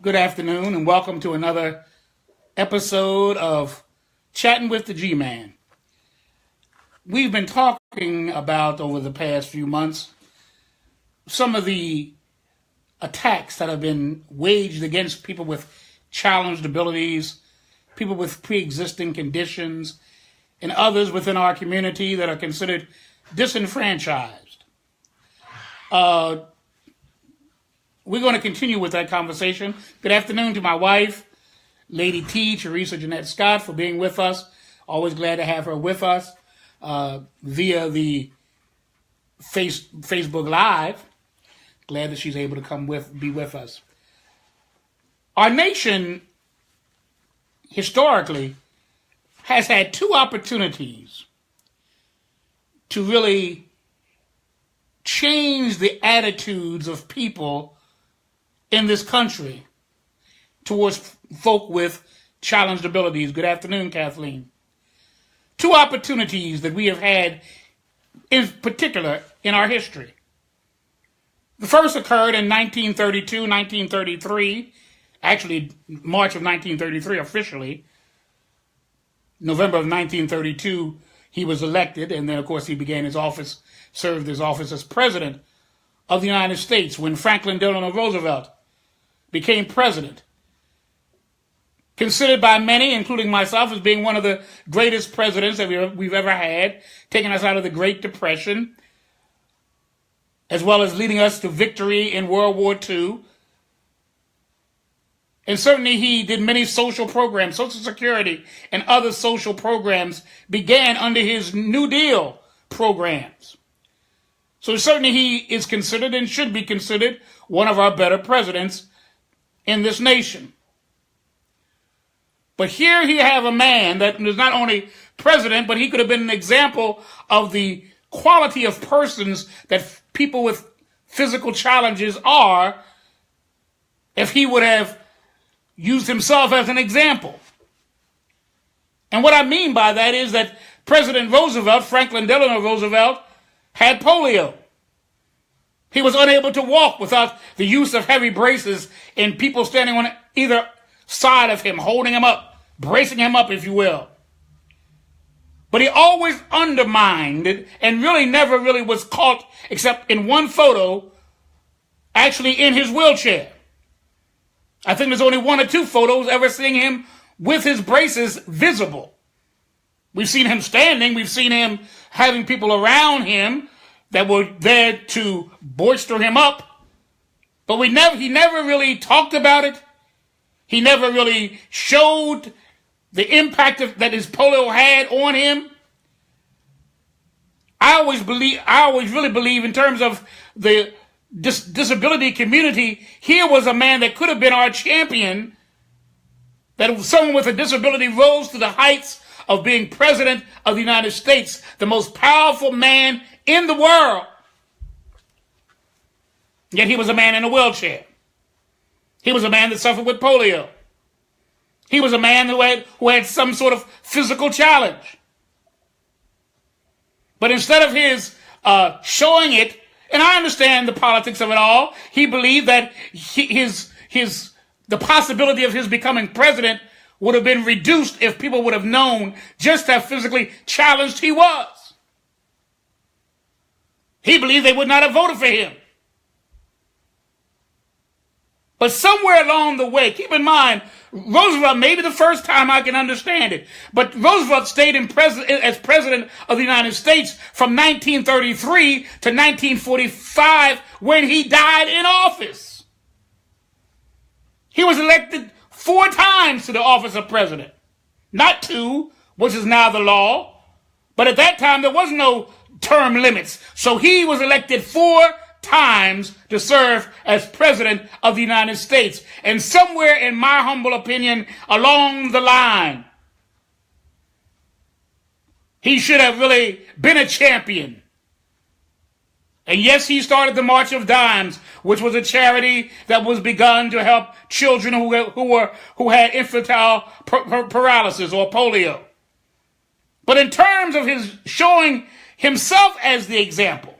Good afternoon and welcome to another episode of Chatting with the G-Man. We've been talking about, over the past few months, some of the attacks that have been waged against people with challenged abilities, people with pre-existing conditions, and others within our community that are considered disenfranchised. We're going to continue with that conversation. Good afternoon to my wife, Lady T, Teresa Jeanette Scott, for being with us. Always glad to have her with us via the Facebook Live. Glad that she's able to be with us. Our nation, historically, has had two opportunities to really change the attitudes of people in this country towards folk with challenged abilities. Good afternoon, Kathleen. Two opportunities that we have had in particular in our history. The first occurred in 1932, 1933, actually March of 1933 officially. November of 1932, he was elected, and then of course he began his office, served his office as President of the United States when Franklin Delano Roosevelt became president. Considered by many, including myself, as being one of the greatest presidents that we've ever had, taking us out of the Great Depression, as well as leading us to victory in World War II. And certainly he did many social programs. Social Security and other social programs began under his New Deal programs. So certainly he is considered and should be considered one of our better presidents in this nation. But here you have a man that is not only president, but he could have been an example of the quality of persons that people with physical challenges are if he would have used himself as an example. And what I mean by that is that President Roosevelt, Franklin Delano Roosevelt, had polio. He was unable to walk without the use of heavy braces and people standing on either side of him, holding him up, bracing him up, if you will. But he always undermined it and really never really was caught, except in one photo, actually in his wheelchair. I think there's only one or two photos ever seeing him with his braces visible. We've seen him standing, we've seen him having people around him that were there to bolster him up, but he never really talked about it. He never really showed the impact that his polio had on him. I always really believe in terms of the disability community, here was a man that could have been our champion, that someone with a disability rose to the heights of being president of the United States, the most powerful man in the world. Yet he was a man in a wheelchair. He was a man that suffered with polio. He was a man who had some sort of physical challenge. But instead of his showing it, and I understand the politics of it all, he believed that the possibility of his becoming president would have been reduced if people would have known just how physically challenged he was. He believed they would not have voted for him. But somewhere along the way, keep in mind, Roosevelt, maybe the first time I can understand it, but Roosevelt stayed as president of the United States from 1933 to 1945 when he died in office. He was elected 4 times to the office of president. Not 2, which is now the law, but at that time there was no term limits. So he was elected 4 times to serve as president of the United States. And somewhere, in my humble opinion, along the line, he should have really been a champion. And yes, he started the March of Dimes, which was a charity that was begun to help children who had infantile paralysis or polio. But in terms of his showing himself as the example,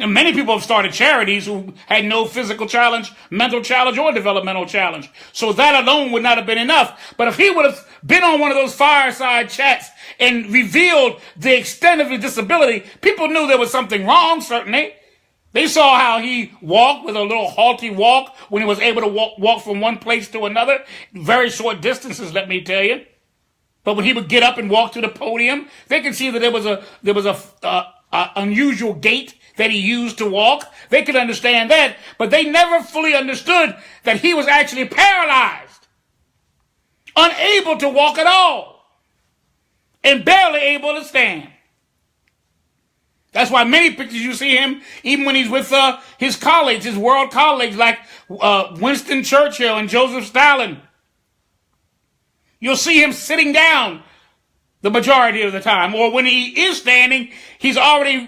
And many people have started charities who had no physical challenge, mental challenge, or developmental challenge. So that alone would not have been enough. But if he would have been on one of those fireside chats and revealed the extent of his disability, people knew there was something wrong, certainly. They saw how he walked with a little halty walk when he was able to walk from one place to another. Very short distances, let me tell you. But when he would get up and walk to the podium, they could see that there was a unusual gait that he used to walk. They could understand that, but they never fully understood that he was actually paralyzed, unable to walk at all, and barely able to stand. That's why many pictures you see him, even when he's with his colleagues, his world colleagues like Winston Churchill and Joseph Stalin, you'll see him sitting down the majority of the time. Or when he is standing, he's already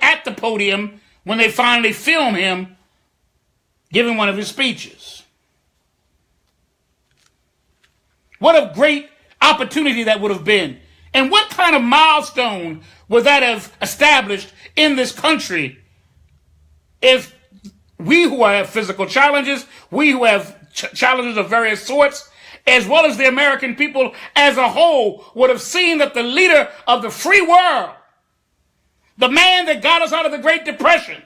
at the podium when they finally film him giving one of his speeches. What a great opportunity that would have been. And what kind of milestone would that have established in this country if we who have physical challenges, we who have challenges of various sorts, as well as the American people as a whole, would have seen that the leader of the free world, the man that got us out of the Great Depression,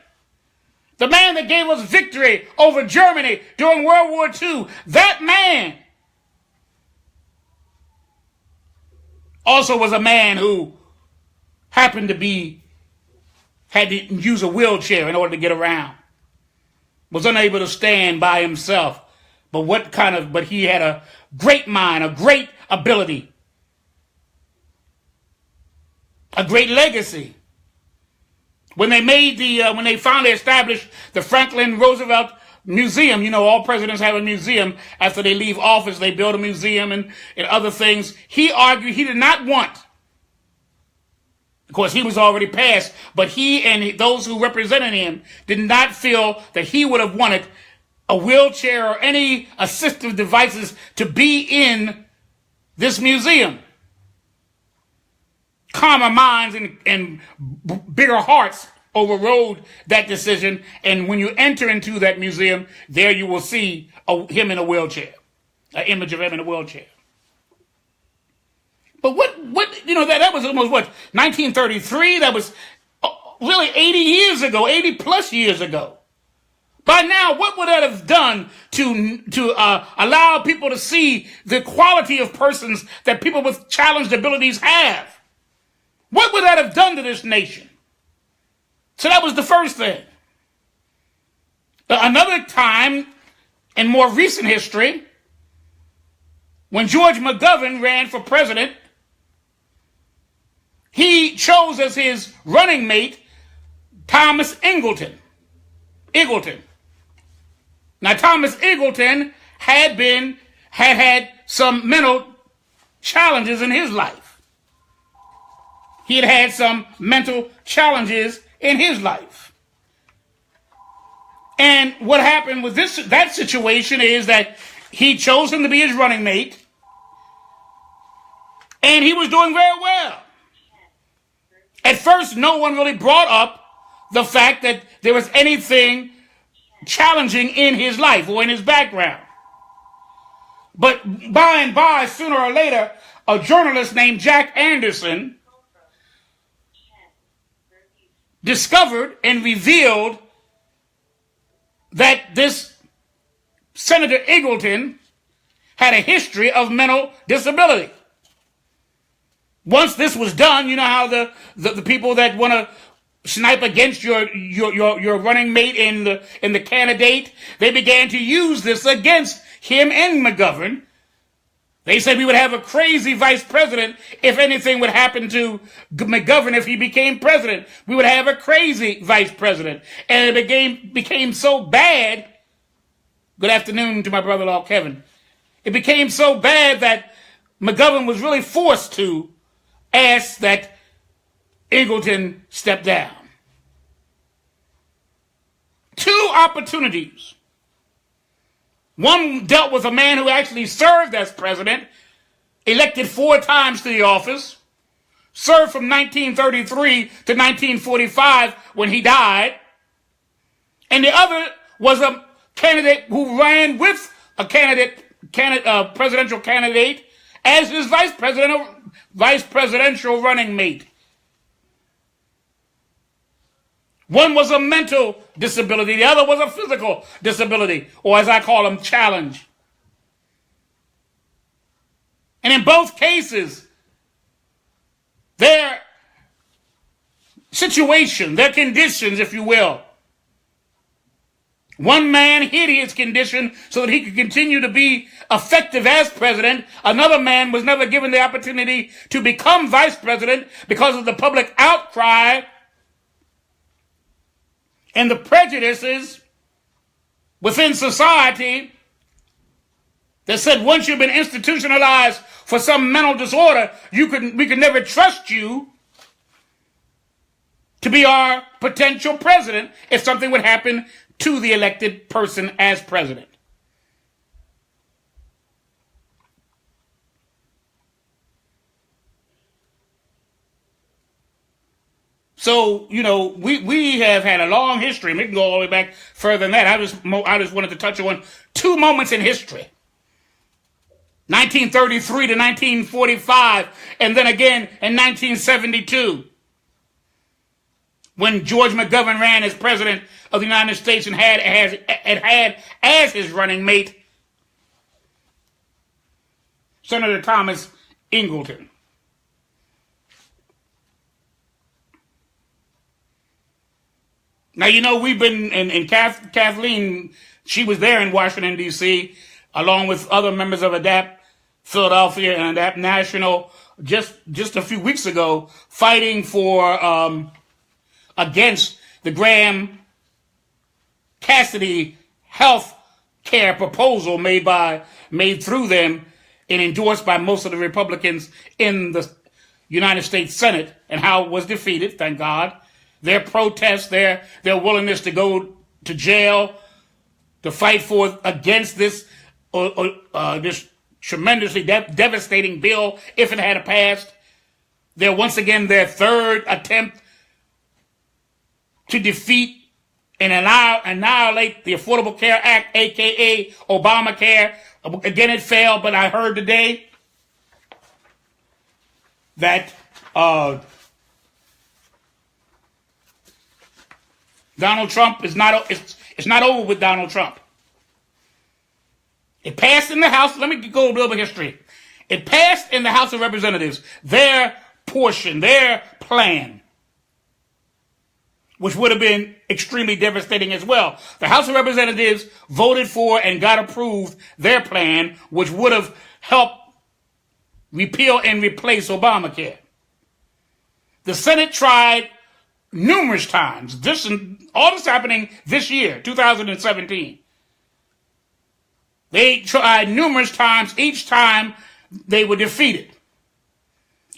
the man that gave us victory over Germany during World War II, that man also was a man who happened to had to use a wheelchair in order to get around, was unable to stand by himself. But he had a great mind, a great ability, a great legacy. When they finally established the Franklin Roosevelt Museum, all presidents have a museum. After they leave office, they build a museum and other things. He argued he did not want, of course, he was already passed, but he and those who represented him did not feel that he would have wanted a wheelchair or any assistive devices to be in this museum. Calmer minds and bigger hearts overrode that decision. And when you enter into that museum, there you will see him in a wheelchair, an image of him in a wheelchair. But that was almost 1933? That was really 80 years ago, 80 plus years ago. By now, what would that have done to allow people to see the quality of persons that people with challenged abilities have? What would that have done to this nation? So that was the first thing. Another time in more recent history, when George McGovern ran for president, he chose as his running mate Thomas Eagleton. Now, Thomas Eagleton had some mental challenges in his life. He had had some mental challenges in his life. And what happened with that situation is that he chose him to be his running mate, and he was doing very well. At first, no one really brought up the fact that there was anything challenging in his life or in his background. But by and by, sooner or later, a journalist named Jack Anderson discovered and revealed that this Senator Eagleton had a history of mental disability. Once this was done, you know how the people that want to snipe against your running mate in the candidate, they began to use this against him and McGovern. They said we would have a crazy vice president if anything would happen to McGovern if he became president. We would have a crazy vice president. And it became so bad. Good afternoon to my brother-in-law, Kevin. It became so bad that McGovern was really forced to ask that Eagleton step down. 2 opportunities. One dealt with a man who actually served as president, elected 4 times to the office, served from 1933 to 1945 when he died. And the other was a candidate who ran with a presidential candidate as his vice presidential running mate. One was a mental disability, the other was a physical disability, or as I call them, challenge. And in both cases, their situation, their conditions, if you will. One man hid his condition so that he could continue to be effective as president. Another man was never given the opportunity to become vice president because of the public outcry and the prejudices within society that said once you've been institutionalized for some mental disorder, we could never trust you to be our potential president if something would happen to the elected person as president. So, we have had a long history. We can go all the way back further than that. I just wanted to touch on two moments in history. 1933 to 1945, and then again in 1972, when George McGovern ran as president of the United States and had as his running mate Senator Thomas Ingleton. Now, we've been, and Kathleen, she was there in Washington, D.C., along with other members of ADAPT Philadelphia and ADAPT National, just a few weeks ago, fighting for, against the Graham-Cassidy health care proposal made through them and endorsed by most of the Republicans in the United States Senate, and how it was defeated, thank God. Their protests, their willingness to go to jail, to fight against this tremendously devastating bill if it had passed. They're once again their third attempt to defeat and annihilate the Affordable Care Act, a.k.a. Obamacare. Again, it failed, but I heard today that Donald Trump it's not over with Donald Trump. It passed in the House. Let me go a little bit of history. It passed in the House of Representatives, their portion, their plan, which would have been extremely devastating as well. The House of Representatives voted for and got approved their plan, which would have helped repeal and replace Obamacare. The Senate tried numerous times. All this happening this year, 2017. They tried numerous times. Each time they were defeated.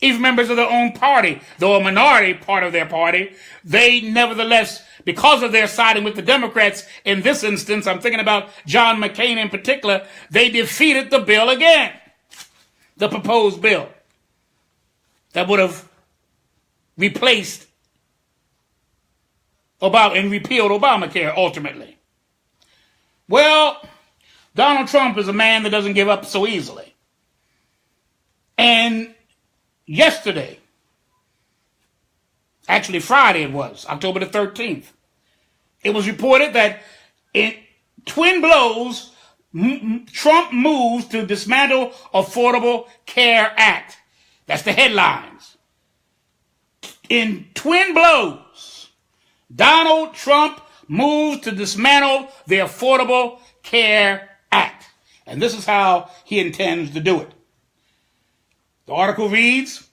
Even members of their own party, though a minority part of their party, they nevertheless, because of their siding with the Democrats in this instance, I'm thinking about John McCain in particular, they defeated the bill again. The proposed bill that would have replaced Obama and repealed Obamacare ultimately. Well, Donald Trump is a man that doesn't give up so easily. And yesterday, actually Friday it was, October the 13th, it was reported that in twin blows, Trump moves to dismantle Affordable Care Act. That's the headlines. In twin blows, Donald Trump moves to dismantle the Affordable Care Act. And this is how he intends to do it. The article reads,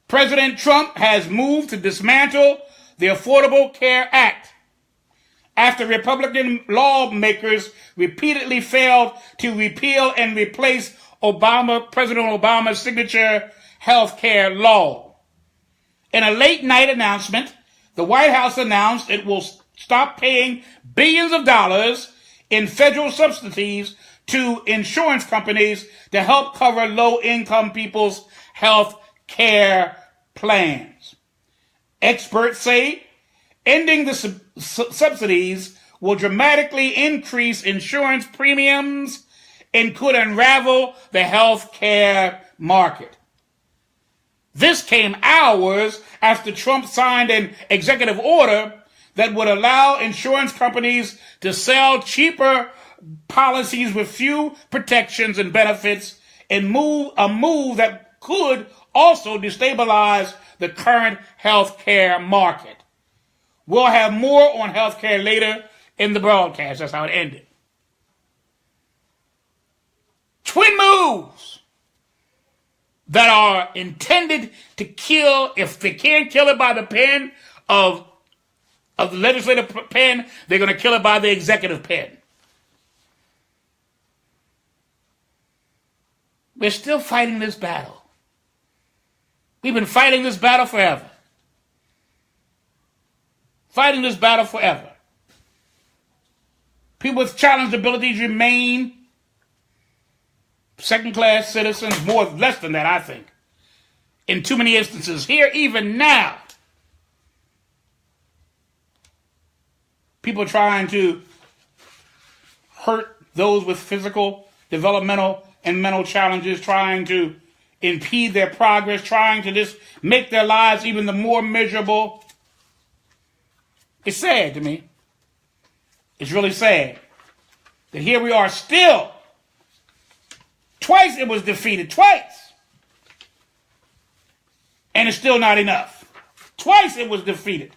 President Trump has moved to dismantle the Affordable Care Act after Republican lawmakers repeatedly failed to repeal and replace President Obama's signature health care law. In a late night announcement, the White House announced it will stop paying billions of dollars in federal subsidies to insurance companies to help cover low-income people's health care plans. Experts say ending the subsidies will dramatically increase insurance premiums and could unravel the health care market. This came hours after Trump signed an executive order that would allow insurance companies to sell cheaper policies with few protections and benefits, and a move that could also destabilize the current health care market. We'll have more on health care later in the broadcast. That's how it ended. Twin moves that are intended to kill. If they can't kill it by the pen of the legislative pen, they're going to kill it by the executive pen. We're still fighting this battle. We've been fighting this battle forever. Fighting this battle forever. People with challenged abilities remain second-class citizens, less than that, I think. In too many instances here, even now, people trying to hurt those with physical, developmental, and mental challenges, trying to impede their progress, trying to just make their lives even the more miserable. It's sad to me. It's really sad that here we are still. Twice it was defeated. Twice. And it's still not enough. Twice it was defeated.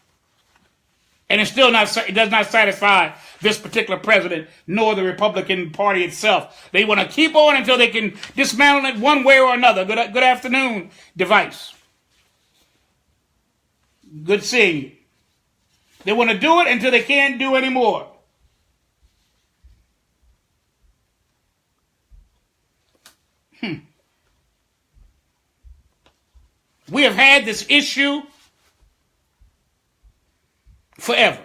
And it does not satisfy this particular president nor the Republican Party itself. They want to keep on until they can dismantle it one way or another. Good afternoon, device. Good seeing you. They want to do it until they can't do anymore. We have had this issue forever.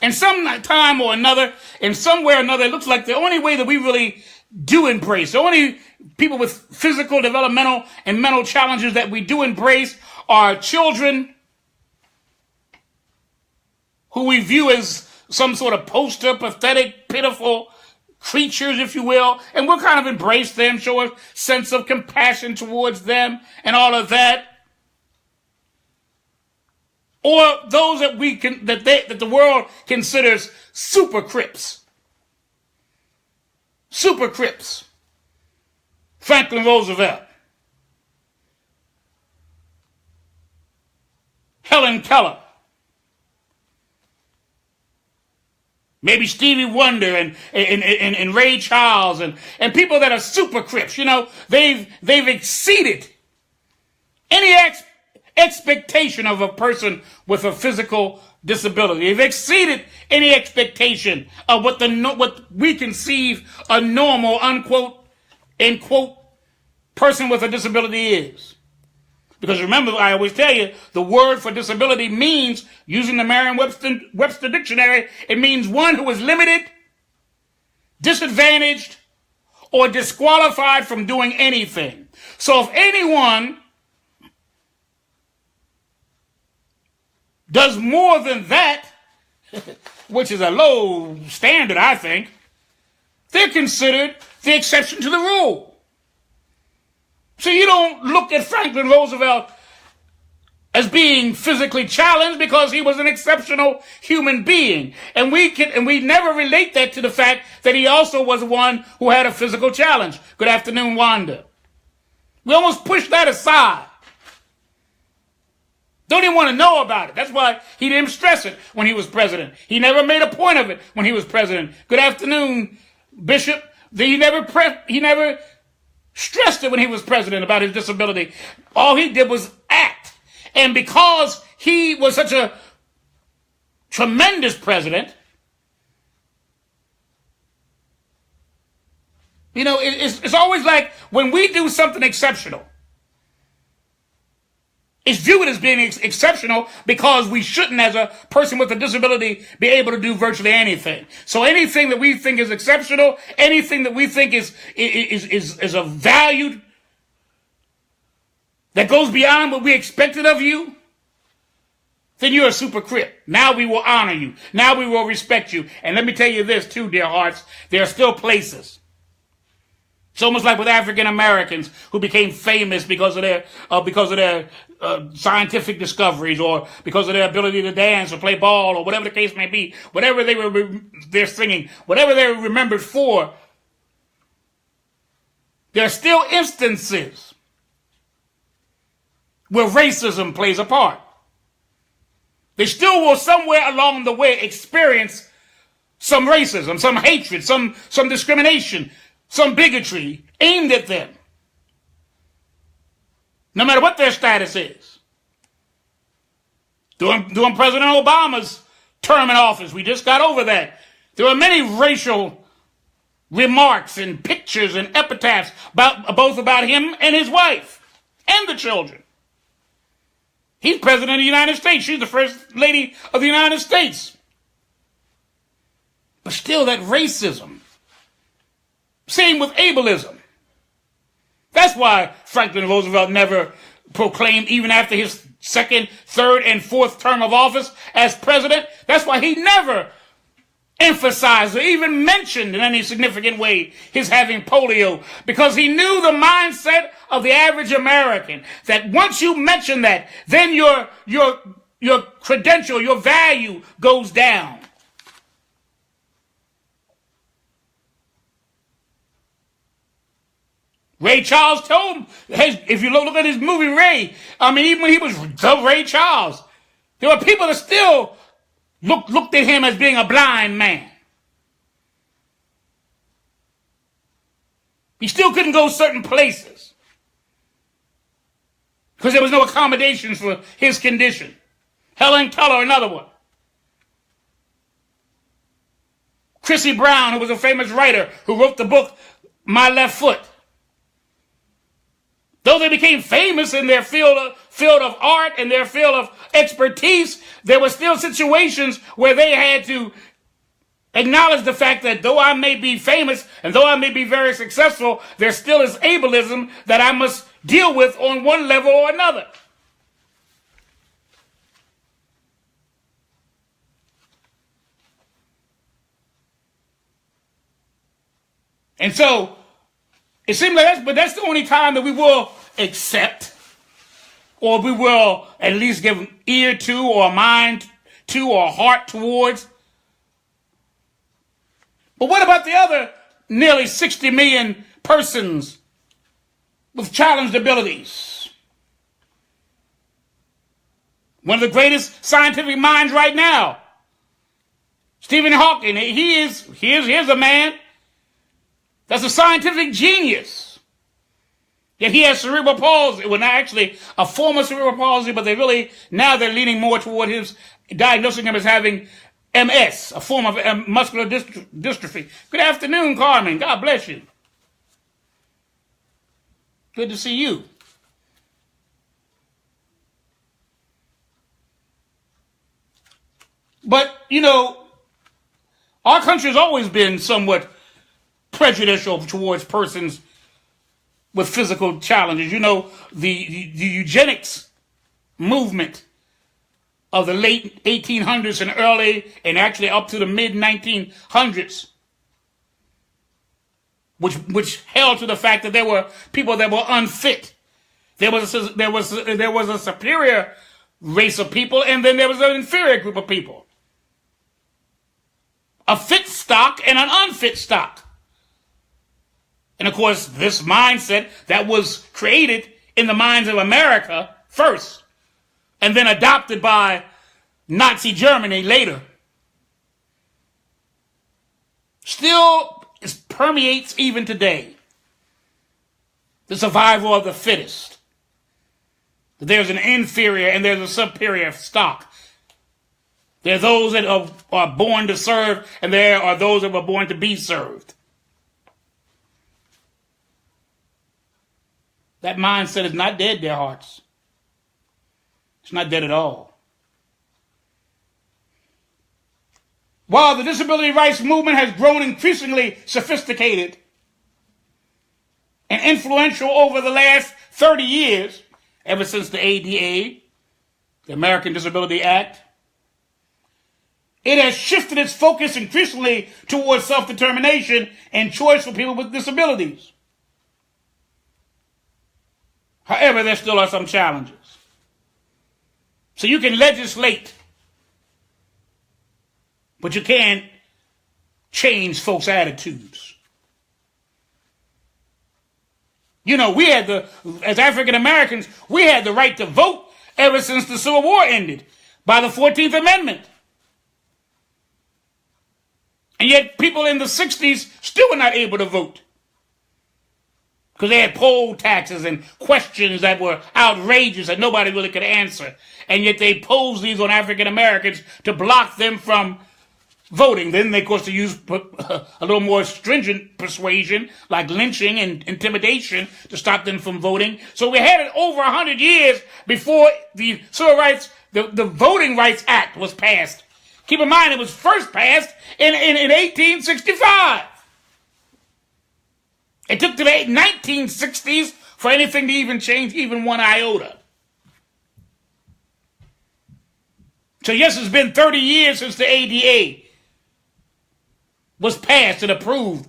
And some time or another, in some way or another, it looks like the only way that we really do embrace, the only people with physical, developmental, and mental challenges that we do embrace are children who we view as some sort of poster, pathetic, pitiful creatures, if you will, and we'll kind of embrace them, show a sense of compassion towards them and all of that. Or those that that the world considers super Crips. Super Crips. Franklin Roosevelt. Helen Keller. Maybe Stevie Wonder and Ray Charles and people that are super Crips. You know, they've exceeded any expectation of a person with a physical disability. They've exceeded any expectation of what we conceive a normal, unquote, end quote, person with a disability is. Because remember, I always tell you, the word for disability means, using the Merriam-Webster dictionary, it means one who is limited, disadvantaged, or disqualified from doing anything. So if anyone does more than that, which is a low standard, I think, they're considered the exception to the rule. So you don't look at Franklin Roosevelt as being physically challenged because he was an exceptional human being. And we never relate that to the fact that he also was one who had a physical challenge. Good afternoon, Wanda. We almost push that aside. Don't even want to know about it. That's why he didn't stress it when he was president. He never made a point of it when he was president. Good afternoon, Bishop. He never stressed it when he was president about his disability. All he did was act. And because he was such a tremendous president, you know, it's always like when we do something exceptional, it's viewed as being exceptional because we shouldn't, as a person with a disability, be able to do virtually anything. So anything that we think is exceptional, anything that we think is of value, that goes beyond what we expected of you, then you're a super crip. Now we will honor you. Now we will respect you. And let me tell you this too, dear hearts. There are still places. It's almost like with African Americans who became famous because of their scientific discoveries, or because of their ability to dance or play ball, or whatever the case may be. Whatever they're singing, whatever they're remembered for. There are still instances where racism plays a part. They still will somewhere along the way experience some racism, some hatred, some discrimination, some bigotry aimed at them. No matter what their status is. During President Obama's term in office, we just got over that. There were many racial remarks and pictures and epitaphs both about him and his wife and the children. He's president of the United States. She's the first lady of the United States. But still that racism. Same with ableism. That's why Franklin Roosevelt never proclaimed, even after his second, third, and fourth term of office as president, that's why he never emphasized or even mentioned in any significant way his having polio, because he knew the mindset of the average American, that once you mention that, then your credential, your value goes down. Ray Charles told him, if you look at his movie Ray, even when he was the Ray Charles, there were people that still looked at him as being a blind man. He still couldn't go certain places because there was no accommodations for his condition. Helen Keller, another one. Chrissy Brown, who was a famous writer who wrote the book My Left Foot. Though they became famous in their field of art and their field of expertise, there were still situations where they had to acknowledge the fact that though I may be famous and though I may be very successful, there still is ableism that I must deal with on one level or another. And so, it seems like that's the only time that we will accept, or we will at least give an ear to, or a mind to, or a heart towards. But what about the other nearly 60 million persons with challenged abilities? One of the greatest scientific minds right now, Stephen Hawking. Here's a man that's a scientific genius. Yet he has cerebral palsy. Well, not actually a form of cerebral palsy, but now they're leaning more toward his diagnosing him as having MS, a form of muscular dystrophy. Good afternoon, Carmen. God bless you. Good to see you. But, our country has always been somewhat prejudicial towards persons with physical challenges. The eugenics movement of the late 1800s and early, and actually up to the mid 1900s, which held to the fact that there were people that were unfit. There was a superior race of people, and then there was an inferior group of people. A fit stock and an unfit stock. And of course, this mindset that was created in the minds of America first, and then adopted by Nazi Germany later, still permeates even today. The survival of the fittest. There's an inferior and there's a superior stock. There are those that are born to serve, and there are those that were born to be served. That mindset is not dead, dear hearts. It's not dead at all. While the disability rights movement has grown increasingly sophisticated and influential over the last 30 years, ever since the ADA, the American Disability Act. It has shifted its focus increasingly towards self-determination and choice for people with disabilities. However, there still are some challenges. So you can legislate, but you can't change folks' attitudes. You know, as African Americans, we had the right to vote ever since the Civil War ended by the 14th Amendment. And yet people in the 60s still were not able to vote because they had poll taxes and questions that were outrageous that nobody really could answer. And yet they posed these on African Americans to block them from voting. Then they, of course, used a little more stringent persuasion like lynching and intimidation to stop them from voting. So we had it over 100 years before the Civil Rights, the Voting Rights Act was passed. Keep in mind, it was first passed in 1865. It took to the 1960s for anything to even change even one iota. So yes, it's been 30 years since the ADA was passed and approved.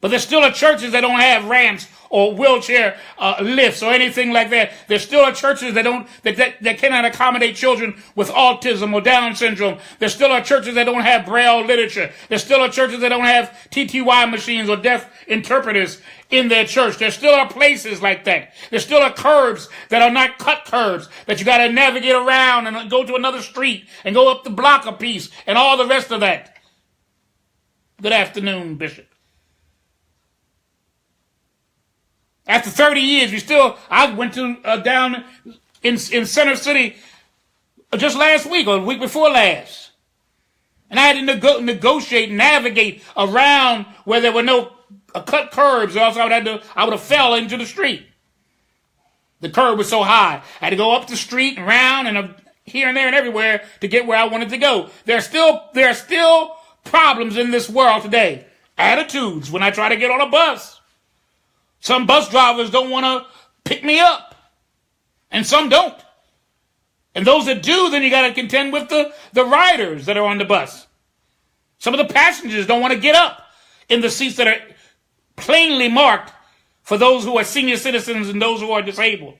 But there still are churches that don't have ramps or wheelchair lifts or anything like that. There still are churches that cannot accommodate children with autism or Down syndrome. There still are churches that don't have Braille literature. There still are churches that don't have TTY machines or deaf interpreters in their church. There still are places like that. There still are curbs that are not cut curbs that you got to navigate around and go to another street and go up the block a piece and all the rest of that. Good afternoon, Bishop. After 30 years, I went to down in Center City just last week or the week before last. And I had to negotiate, navigate around where there were no cut curbs, or else I would have fell into the street. The curb was so high. I had to go up the street and around and here and there and everywhere to get where I wanted to go. There are still problems in this world today. Attitudes when I try to get on a bus. Some bus drivers don't want to pick me up, and some don't. And those that do, then you got to contend with the riders that are on the bus. Some of the passengers don't want to get up in the seats that are plainly marked for those who are senior citizens and those who are disabled.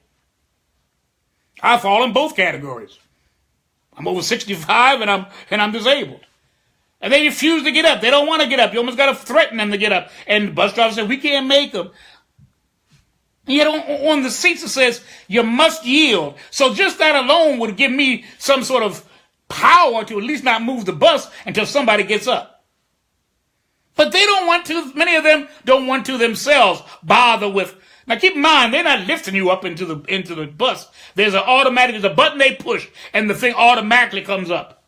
I fall in both categories. I'm over 65 and I'm disabled. And they refuse to get up. They don't want to get up. You almost got to threaten them to get up. And the bus driver said, we can't make them. And yet on the seats it says, you must yield. So just that alone would give me some sort of power to at least not move the bus until somebody gets up. But they don't want to, many of them don't want to themselves bother with. Now keep in mind, they're not lifting you up into the bus. There's a button they push and the thing automatically comes up.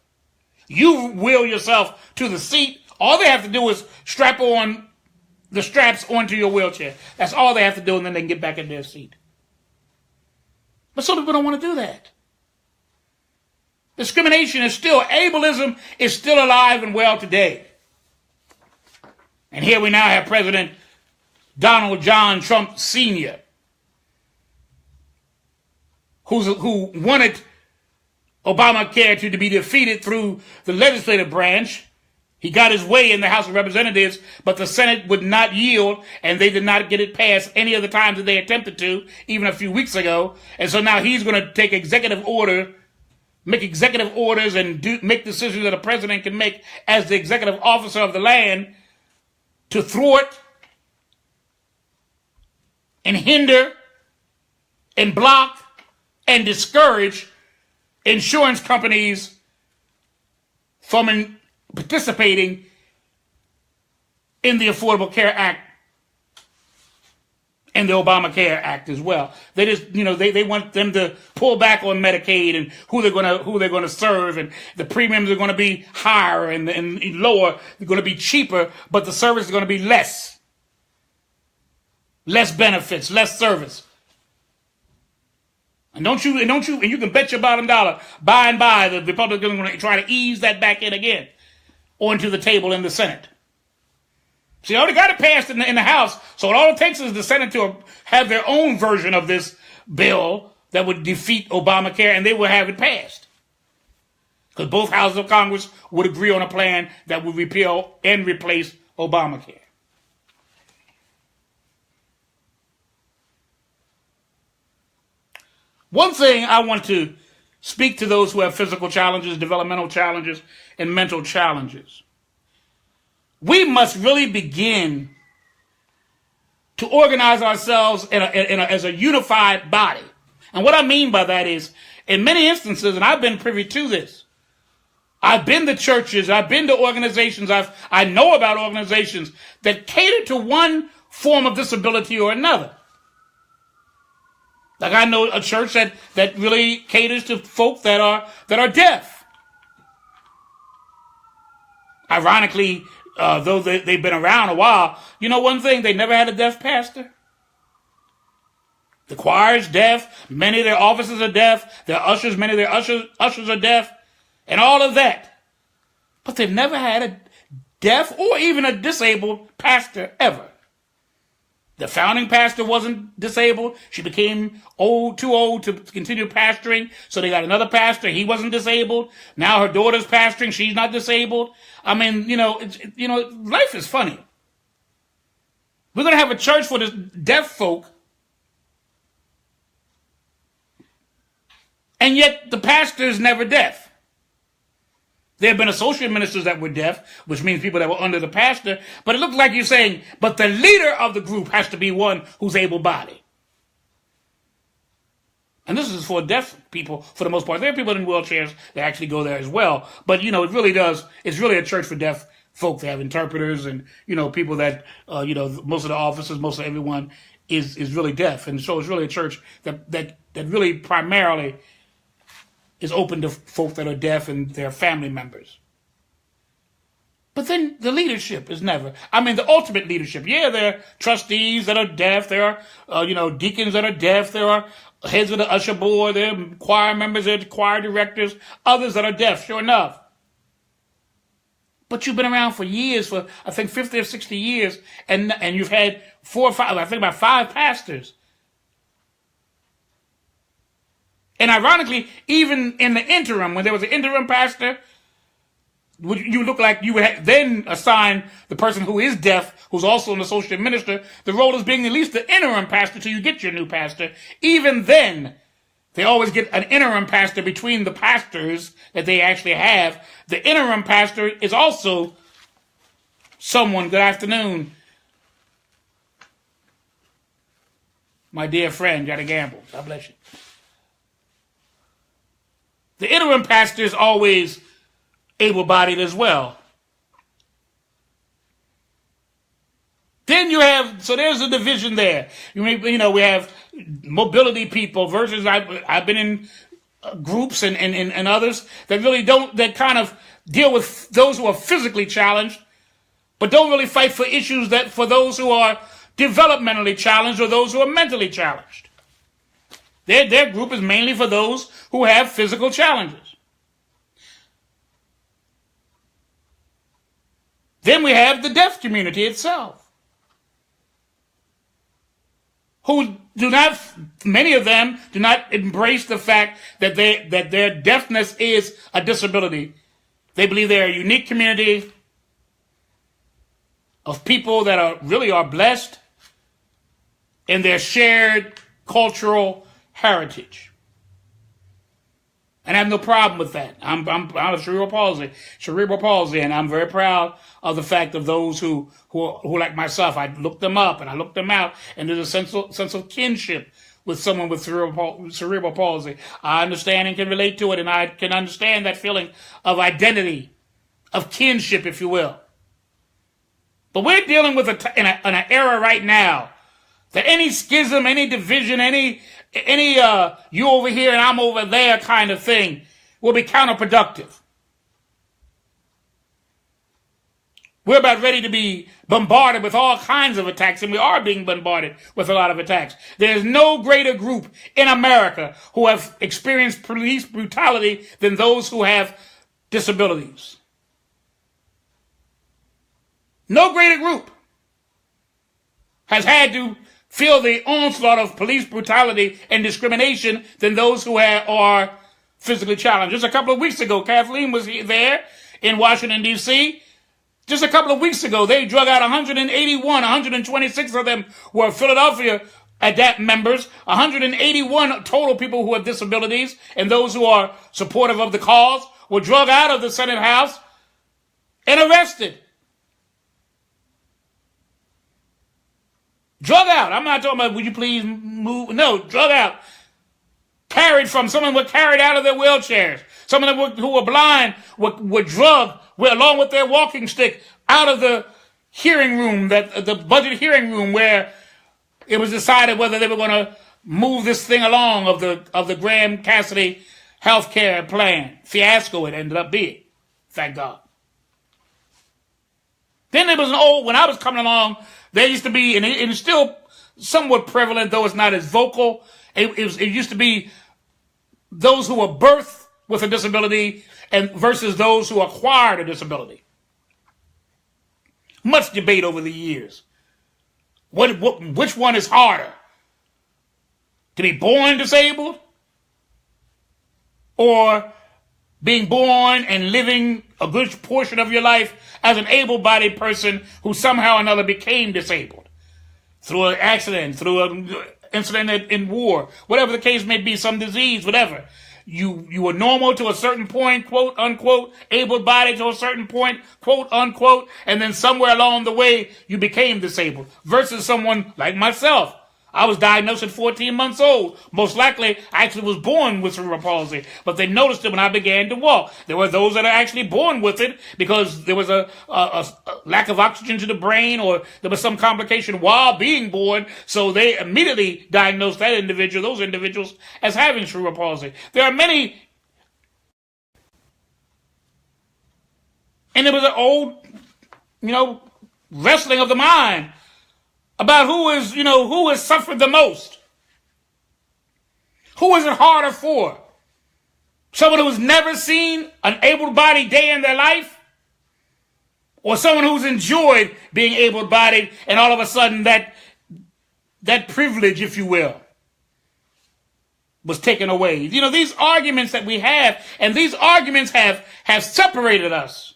You wheel yourself to the seat. All they have to do is strap on the straps onto your wheelchair. That's all they have to do, and then they can get back in their seat. But some people don't want to do that. Discrimination is still, ableism is still alive and well today. And here we now have President Donald John Trump Sr., who wanted Obamacare to be defeated through the legislative branch. He got his way in the House of Representatives, but the Senate would not yield, and they did not get it passed any of the times that they attempted to, even a few weeks ago. And so now he's going to take make executive orders and make decisions that a president can make as the executive officer of the land to thwart and hinder and block and discourage insurance companies from participating in the Affordable Care Act and the Obamacare Act as well. They just, they want them to pull back on Medicaid and who they're going to serve, and the premiums are going to be higher and lower. They're going to be cheaper, but the service is going to be less benefits, less service. And you can bet your bottom dollar, by and by, the Republicans are going to try to ease that back in again onto the table in the Senate. So they already got it passed in the House. So all it takes is the Senate to have their own version of this bill that would defeat Obamacare, and they will have it passed. Because both houses of Congress would agree on a plan that would repeal and replace Obamacare. One thing I want to speak to those who have physical challenges, developmental challenges, and mental challenges. We must really begin to organize ourselves as a unified body. And what I mean by that is, in many instances, and I've been privy to this, I've been to churches, I've been to organizations, I know about organizations that cater to one form of disability or another. Like I know a church that really caters to folk that are deaf. Ironically, though they've been around a while, you know one thing, they never had a deaf pastor. The choir is deaf, many of their officers are deaf, their ushers, many of their ushers are deaf, and all of that. But they've never had a deaf or even a disabled pastor ever. The founding pastor wasn't disabled. She became too old to continue pastoring. So they got another pastor. He wasn't disabled. Now her daughter's pastoring. She's not disabled. I mean, life is funny. We're going to have a church for the deaf folk. And yet the pastor is never deaf. There have been associate ministers that were deaf, which means people that were under the pastor. But it looks like you're saying, but the leader of the group has to be one who's able-bodied. And this is for deaf people, for the most part. There are people in wheelchairs that actually go there as well. But, it's really a church for deaf folk. They have interpreters and, people that, most of the officers, most of everyone is really deaf. And so it's really a church that really primarily is open to folk that are deaf and their family members. But then the leadership is never. I mean, the ultimate leadership. Yeah, there are trustees that are deaf. There are, deacons that are deaf. There are heads of the usher board. There are choir members. There are choir directors. Others that are deaf, sure enough. But you've been around for years, for I think 50 or 60 years, and you've had 4 or 5, I think about 5 pastors. And ironically, even in the interim, when there was an interim pastor, you look like you would then assign the person who is deaf, who's also an associate minister, the role as being at least the interim pastor till you get your new pastor. Even then, they always get an interim pastor between the pastors that they actually have. The interim pastor is also someone, good afternoon, my dear friend, Johnny Gamble, God bless you. The interim pastor is always able-bodied as well. Then you have, so there's a division there. We have mobility people versus I've been in groups and others that really that kind of deal with those who are physically challenged, but don't really fight for issues that for those who are developmentally challenged or those who are mentally challenged. Their group is mainly for those who have physical challenges. Then we have the deaf community itself, who many of them do not embrace the fact that their deafness is a disability. They believe they're a unique community of people that are blessed in their shared cultural heritage. And I have no problem with that. I'm out of cerebral palsy, and I'm very proud of the fact of those who like myself. I looked them up and I looked them out, and there's a sense of kinship with someone with cerebral palsy. I understand and can relate to it, and I can understand that feeling of identity, of kinship, if you will. But we're dealing with in an era right now that any schism, any division, any you over here and I'm over there kind of thing will be counterproductive. We're about ready to be bombarded with all kinds of attacks, and we are being bombarded with a lot of attacks. There's no greater group in America who have experienced police brutality than those who have disabilities. No greater group. has had to feel the onslaught of police brutality and discrimination than those who are physically challenged. Just a couple of weeks ago, Kathleen was there in Washington, D.C. Just a couple of weeks ago, they drug out 126 of them were Philadelphia ADAPT members, 181 total people who have disabilities, and those who are supportive of the cause were drug out of the Senate House and arrested. Drug out. I'm not talking about, would you please move? No, drug out. Someone were carried out of their wheelchairs. Some of them who were blind were drugged along with their walking stick out of the hearing room, the budget hearing room, where it was decided whether they were going to move this thing along of the Graham Cassidy health care plan. Fiasco it ended up being. Thank God. Then there was when I was coming along, there used to be, and it's still somewhat prevalent, though it's not as vocal. It used to be those who were birthed with a disability and versus those who acquired a disability. Much debate over the years. Which one is harder? To be born disabled or being born and living a good portion of your life as an able-bodied person who somehow or another became disabled through an accident, through an incident in war, whatever the case may be, some disease, whatever. You were normal to a certain point, quote unquote, able-bodied to a certain point, quote unquote, and then somewhere along the way you became disabled versus someone like myself. I was diagnosed at 14 months old. Most likely, I actually was born with cerebral palsy, but they noticed it when I began to walk. There were those that are actually born with it because there was a lack of oxygen to the brain, or there was some complication while being born, so they immediately diagnosed those individuals as having cerebral palsy. There are many, and there was an old, wrestling of the mind about who has suffered the most. Who is it harder for? Someone who's never seen an able-bodied day in their life? Or someone who's enjoyed being able-bodied and all of a sudden that privilege, if you will, was taken away? These arguments that we have, and these arguments have separated us.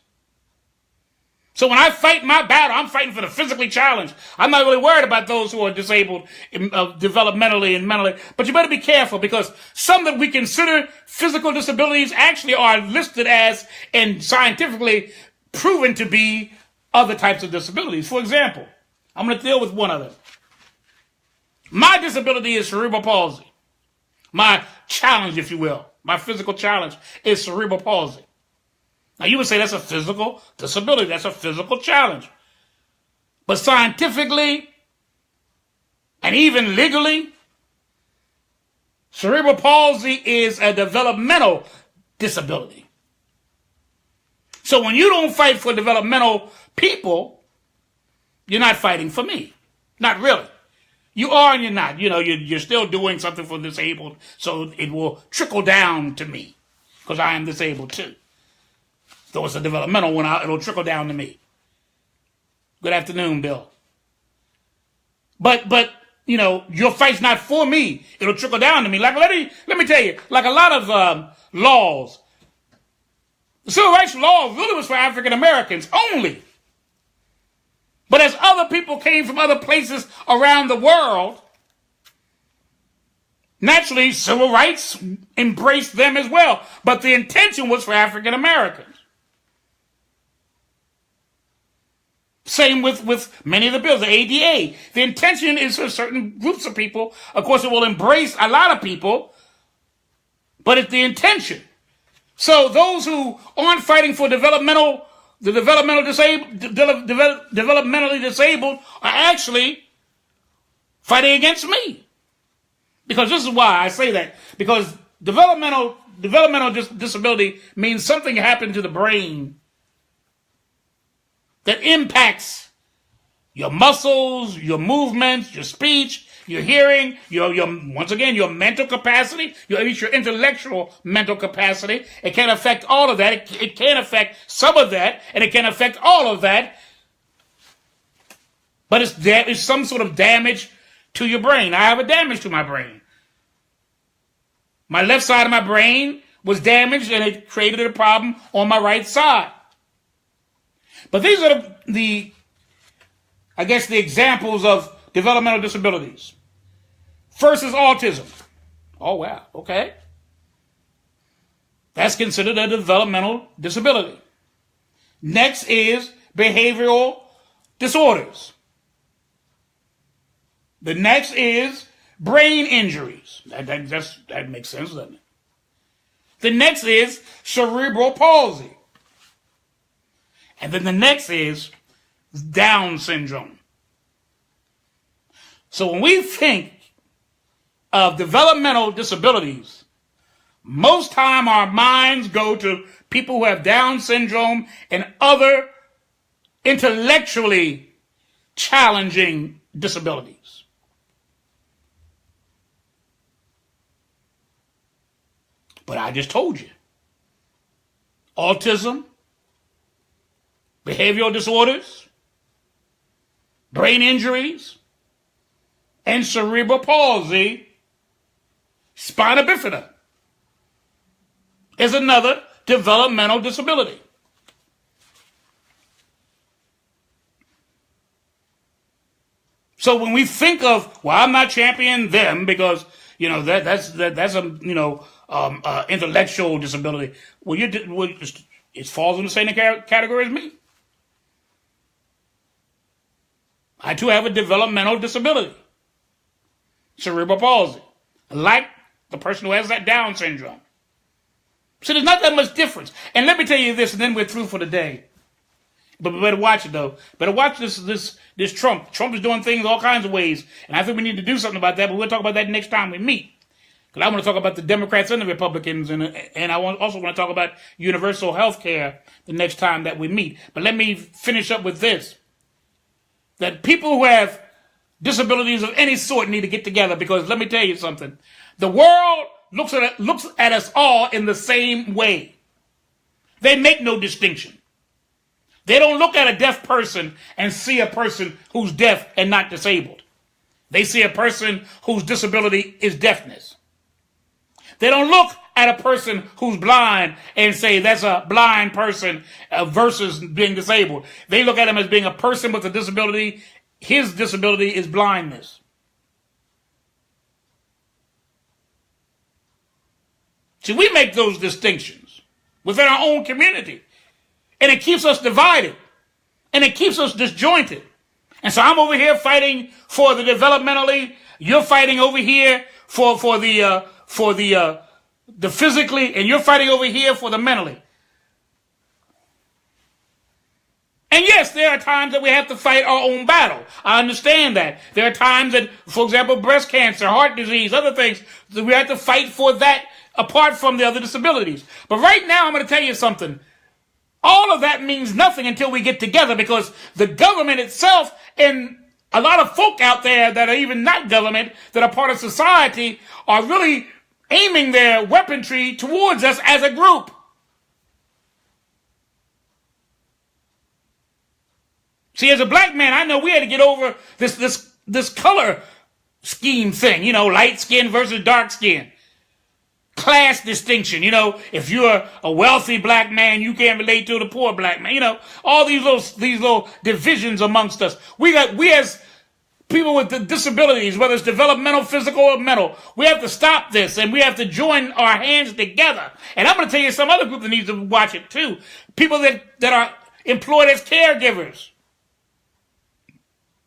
So when I fight my battle, I'm fighting for the physically challenged. I'm not really worried about those who are disabled developmentally and mentally. But you better be careful, because some that we consider physical disabilities actually are listed as and scientifically proven to be other types of disabilities. For example, I'm going to deal with one of them. My disability is cerebral palsy. My challenge, if you will, my physical challenge is cerebral palsy. Now, you would say that's a physical disability. That's a physical challenge. But scientifically, and even legally, cerebral palsy is a developmental disability. So when you don't fight for developmental people, you're not fighting for me. Not really. You are and you're not. You're still doing something for disabled, so it will trickle down to me, because I am disabled too. Though it's a developmental one, it'll trickle down to me. Good afternoon, Bill. But your fight's not for me. It'll trickle down to me. Like, let me tell you, like a lot of laws, the civil rights law really was for African Americans only. But as other people came from other places around the world, naturally, civil rights embraced them as well. But the intention was for African Americans. Same with many of the bills, the ADA. The intention is for certain groups of people. Of course, it will embrace a lot of people, but it's the intention. So those who aren't fighting for developmentally disabled are actually fighting against me. Because this is why I say that. Because developmental disability means something happened to the brain that impacts your muscles, your movements, your speech, your hearing, your your mental capacity, at least your intellectual mental capacity. It can affect all of that. It can affect some of that, and it can affect all of that. But it's some sort of damage to your brain. I have a damage to my brain. My left side of my brain was damaged, and it created a problem on my right side. But these are the examples of developmental disabilities. First is autism. Oh, wow. Okay. That's considered a developmental disability. Next is behavioral disorders. The next is brain injuries. That makes sense, doesn't it? The next is cerebral palsy. And then the next is Down syndrome. So when we think of developmental disabilities, most time our minds go to people who have Down syndrome and other intellectually challenging disabilities. But I just told you, autism, behavioral disorders, brain injuries, and cerebral palsy, spina bifida, is another developmental disability. So when we think of, well, I'm not championing them because that's a intellectual disability. Well, it falls in the same category as me. I too have a developmental disability, cerebral palsy, like the person who has that Down syndrome. So there's not that much difference. And let me tell you this, and then we're through for the day. But better watch it, though. Better watch this Trump. Trump is doing things all kinds of ways, and I think we need to do something about that, but we'll talk about that next time we meet. Because I want to talk about the Democrats and the Republicans, and I also want to talk about universal health care the next time that we meet. But let me finish up with this. That people who have disabilities of any sort need to get together, because let me tell you something. The world looks at us all in the same way. They make no distinction. They don't look at a deaf person and see a person who's deaf and not disabled. They see a person whose disability is deafness. They don't look at a person who's blind and say that's a blind person versus being disabled. They look at him as being a person with a disability. His disability is blindness. See, we make those distinctions within our own community. And it keeps us divided. And it keeps us disjointed. And so I'm over here fighting for the developmentally. You're fighting over here for the physically, and you're fighting over here for the mentally. And yes, there are times that we have to fight our own battle. I understand that. There are times that, for example, breast cancer, heart disease, other things, that we have to fight for that apart from the other disabilities. But right now, I'm going to tell you something. All of that means nothing until we get together, because the government itself and a lot of folk out there that are even not government, that are part of society, are really aiming their weaponry towards us as a group. See, as a black man, I know we had to get over this color scheme thing, light skin versus dark skin. Class distinction, if you're a wealthy black man, you can't relate to the poor black man, all these little divisions amongst us. We as people with disabilities, whether it's developmental, physical, or mental, we have to stop this, and we have to join our hands together. And I'm going to tell you some other group that needs to watch it too. People that are employed as caregivers.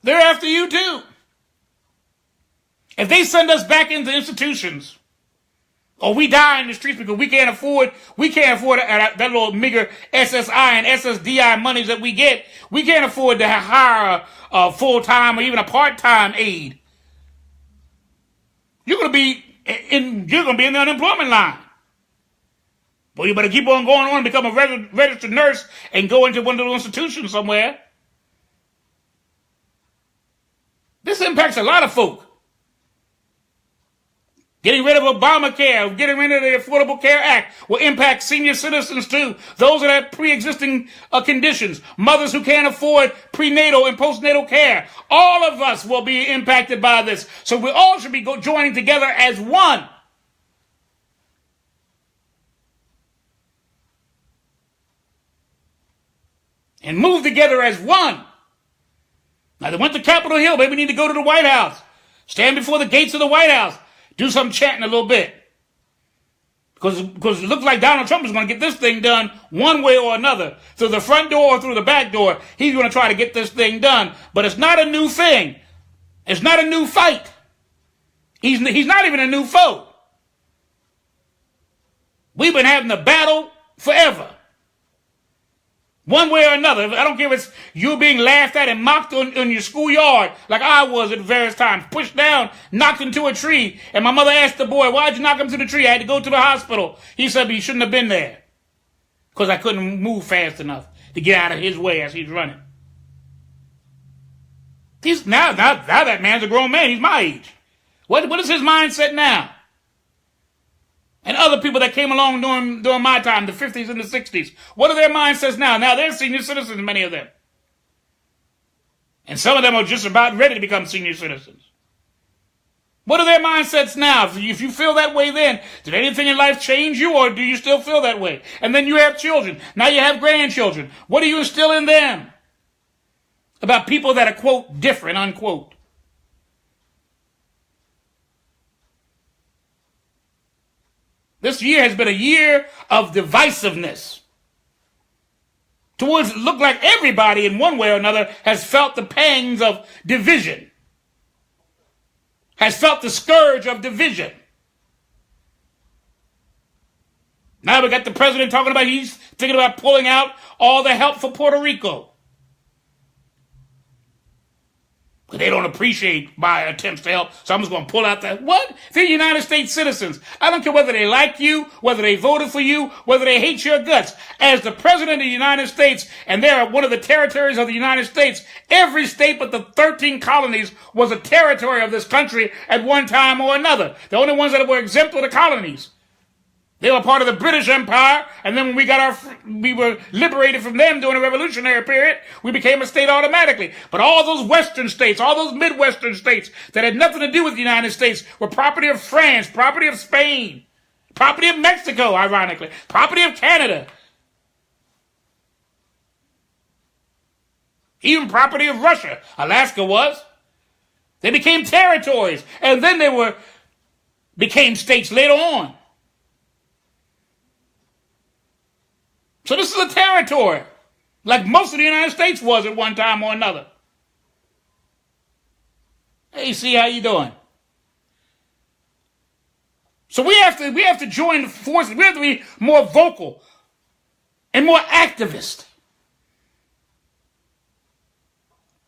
They're after you too. If they send us back into institutions, or we die in the streets because we can't afford that little meager SSI and SSDI monies that we get. We can't afford to hire a full-time or even a part-time aide. You're gonna be in the unemployment line. Well, you better keep on going on and become a registered nurse and go into one of those institutions somewhere. This impacts a lot of folk. Getting rid of Obamacare, getting rid of the Affordable Care Act will impact senior citizens too. Those that have pre-existing conditions, mothers who can't afford prenatal and postnatal care. All of us will be impacted by this. So we all should be joining together as one. And move together as one. Now they went to Capitol Hill. Maybe we need to go to the White House. Stand before the gates of the White House. Do some chanting a little bit. Because it looks like Donald Trump is going to get this thing done one way or another. Through the front door or through the back door. He's going to try to get this thing done. But it's not a new thing. It's not a new fight. He's not even a new foe. We've been having the battle forever. One way or another. I don't care if it's you being laughed at and mocked on your schoolyard, like I was at various times, pushed down, knocked into a tree, and my mother asked the boy, why'd you knock him to the tree? I had to go to the hospital. He said, but he shouldn't have been there. Because I couldn't move fast enough to get out of his way as he's running. Now that man's a grown man. He's my age. What is his mindset now? And other people that came along during my time, the 50s and the 60s. What are their mindsets now? Now they're senior citizens, many of them. And some of them are just about ready to become senior citizens. What are their mindsets now? If you feel that way then, did anything in life change you, or do you still feel that way? And then you have children. Now you have grandchildren. What do you instill in them? About people that are, quote, different, unquote. This year has been a year of divisiveness. Towards it looked like everybody in one way or another has felt the pangs of division. Has felt the scourge of division. Now we got the president talking about he's thinking about pulling out all the help for Puerto Rico. But they don't appreciate my attempts to help, so I'm just going to pull out that. What? They're United States citizens. I don't care whether they like you, whether they voted for you, whether they hate your guts. As the president of the United States, and they're one of the territories of the United States, every state but the 13 colonies was a territory of this country at one time or another. The only ones that were exempt were the colonies. They were part of the British Empire, and then when we were liberated from them during the Revolutionary period, we became a state automatically. But all those Western states, all those Midwestern states that had nothing to do with the United States were property of France, property of Spain, property of Mexico, ironically, property of Canada, even property of Russia. Alaska was. They became territories, and then they became states later on. So this is a territory, like most of the United States was at one time or another. Hey, see how you doing? So we have to join the forces. We have to be more vocal and more activist.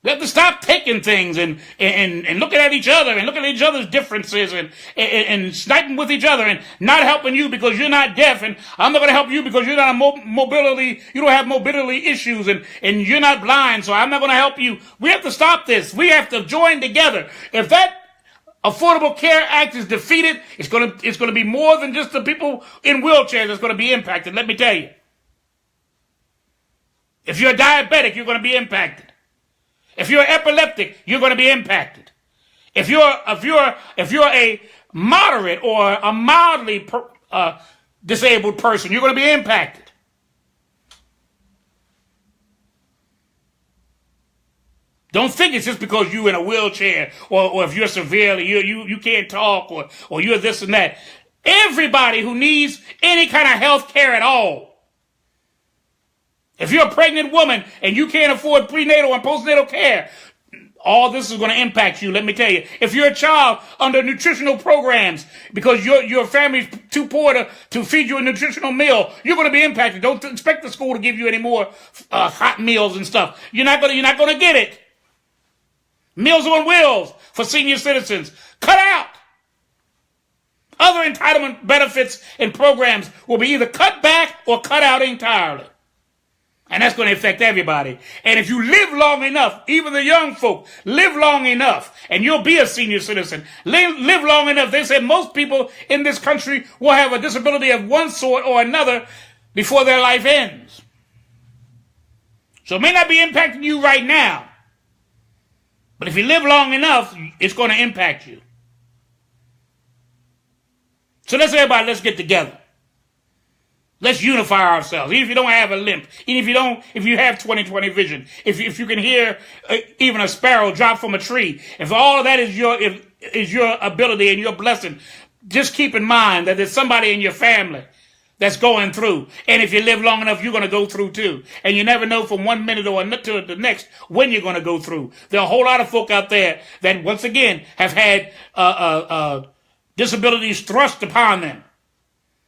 We have to stop taking things and looking at each other and looking at each other's differences and sniping with each other and not helping you because you're not deaf, and I'm not going to help you because you're not you don't have mobility issues, and you're not blind, so I'm not going to help you. We have to stop this. We have to join together. If that Affordable Care Act is defeated, it's going to be more than just the people in wheelchairs that's going to be impacted. Let me tell you. If you're diabetic, you're going to be impacted. If you're epileptic, you're going to be impacted. If you're a moderate or a mildly disabled person, you're going to be impacted. Don't think it's just because you're in a wheelchair or if you're severely, you can't talk or you're this and that. Everybody who needs any kind of health care at all. If you're a pregnant woman and you can't afford prenatal and postnatal care, all this is going to impact you, let me tell you. If you're a child under nutritional programs because your family's too poor to feed you a nutritional meal, you're going to be impacted. Don't expect the school to give you any more hot meals and stuff. You're not going to get it. Meals on Wheels for senior citizens. Cut out. Other entitlement benefits and programs will be either cut back or cut out entirely. And that's going to affect everybody. And if you live long enough, even the young folk, live long enough, and you'll be a senior citizen, live long enough. They said most people in this country will have a disability of one sort or another before their life ends. So it may not be impacting you right now, but if you live long enough, it's going to impact you. So let's get together. Let's unify ourselves. Even if you don't have a limp, even if you have 20/20 vision, if you can hear even a sparrow drop from a tree, if all of that is your ability and your blessing, just keep in mind that there's somebody in your family that's going through. And if you live long enough, you're going to go through too. And you never know from 1 minute or to the next when you're going to go through. There are a whole lot of folk out there that once again have had disabilities thrust upon them.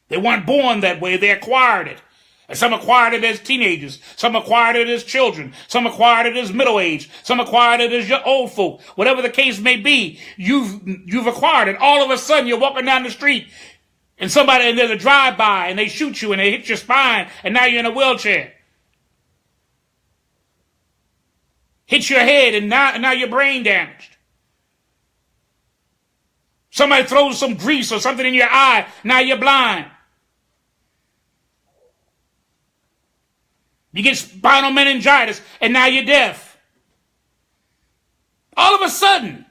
They weren't born that way. They acquired it. And some acquired it as teenagers. Some acquired it as children. Some acquired it as middle age. Some acquired it as your old folk. Whatever the case may be, you've acquired it. All of a sudden, you're walking down the street and there's a drive-by and they shoot you and they hit your spine and now you're in a wheelchair. Hit your head and now you're brain damaged. Somebody throws some grease or something in your eye, now you're blind. You get spinal meningitis, and now you're deaf. All of a sudden,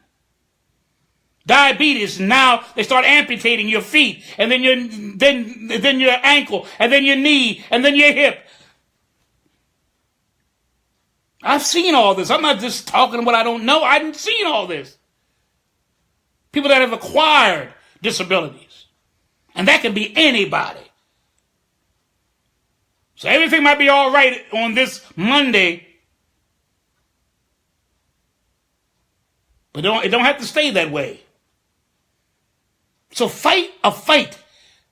diabetes. Now they start amputating your feet, and then your ankle, and then your knee, and then your hip. I've seen all this. I'm not just talking what I don't know. I've seen all this. People that have acquired disabilities, and that can be anybody. So everything might be all right on this Monday, but it don't have to stay that way. So fight a fight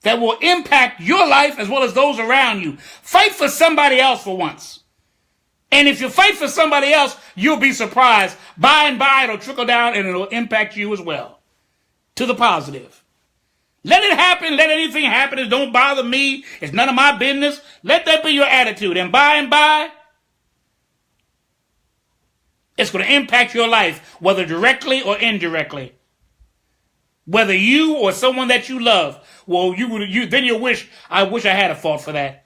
that will impact your life as well as those around you. Fight for somebody else for once. And if you fight for somebody else, you'll be surprised. By and by, it'll trickle down and it'll impact you as well. To the positive. Let it happen. Let anything happen. It don't bother me. It's none of my business. Let that be your attitude. And by, it's going to impact your life, whether directly or indirectly. Whether you or someone that you love, well, then you'll wish I had fought for that.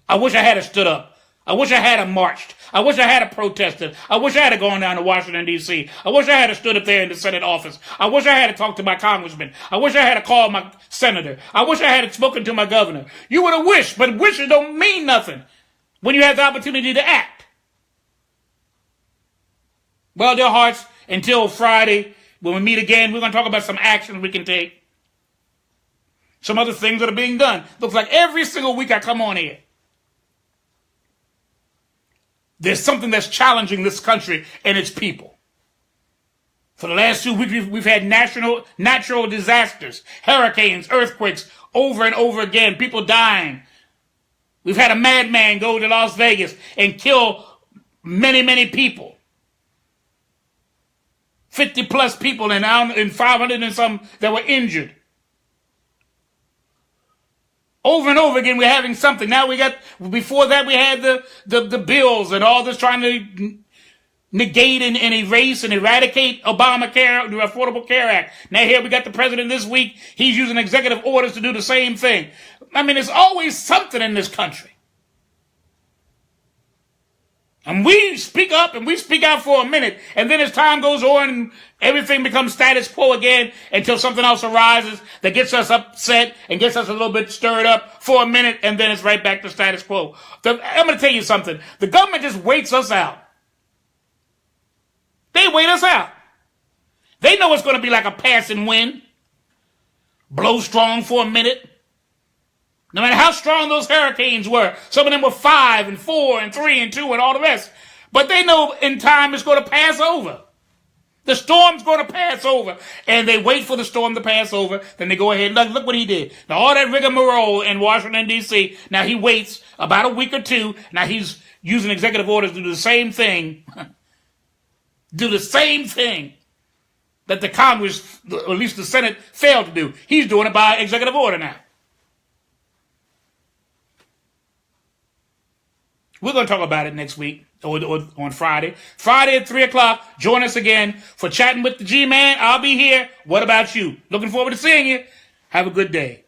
I wish I had stood up. I wish I had marched. I wish I had protested. I wish I had gone down to Washington, D.C. I wish I had stood up there in the Senate office. I wish I had talked to my congressman. I wish I had called my senator. I wish I had spoken to my governor. You would have wished, but wishes don't mean nothing when you have the opportunity to act. Well, dear hearts, until Friday, when we meet again, we're going to talk about some actions we can take. Some other things that are being done. Looks like every single week I come on here, there's something that's challenging this country and its people. For the last 2 weeks, we've had natural disasters, hurricanes, earthquakes, over and over again, people dying. We've had a madman go to Las Vegas and kill many, many people. 50 plus people and 500 and some that were injured. Over and over again, we're having something. Now before that, we had the bills and all this trying to negate and erase and eradicate Obamacare, the Affordable Care Act. Now here we got the president this week. He's using executive orders to do the same thing. I mean, there's always something in this country. And we speak up and we speak out for a minute, and then as time goes on, everything becomes status quo again until something else arises that gets us upset and gets us a little bit stirred up for a minute, and then it's right back to status quo. I'm going to tell you something. The government just waits us out. They wait us out. They know it's going to be like a passing wind. Blow strong for a minute. No matter how strong those hurricanes were, some of them were 5 and 4 and 3 and 2 and all the rest. But they know in time it's going to pass over. The storm's going to pass over. And they wait for the storm to pass over. Then they go ahead and look what he did. Now all that rigmarole in Washington, D.C., now he waits about a week or two. Now he's using executive orders to do the same thing. Do the same thing that the Congress, or at least the Senate, failed to do. He's doing it by executive order now. We're going to talk about it next week or on Friday. Friday at 3 o'clock. Join us again for Chatting with the G-Man. I'll be here. What about you? Looking forward to seeing you. Have a good day.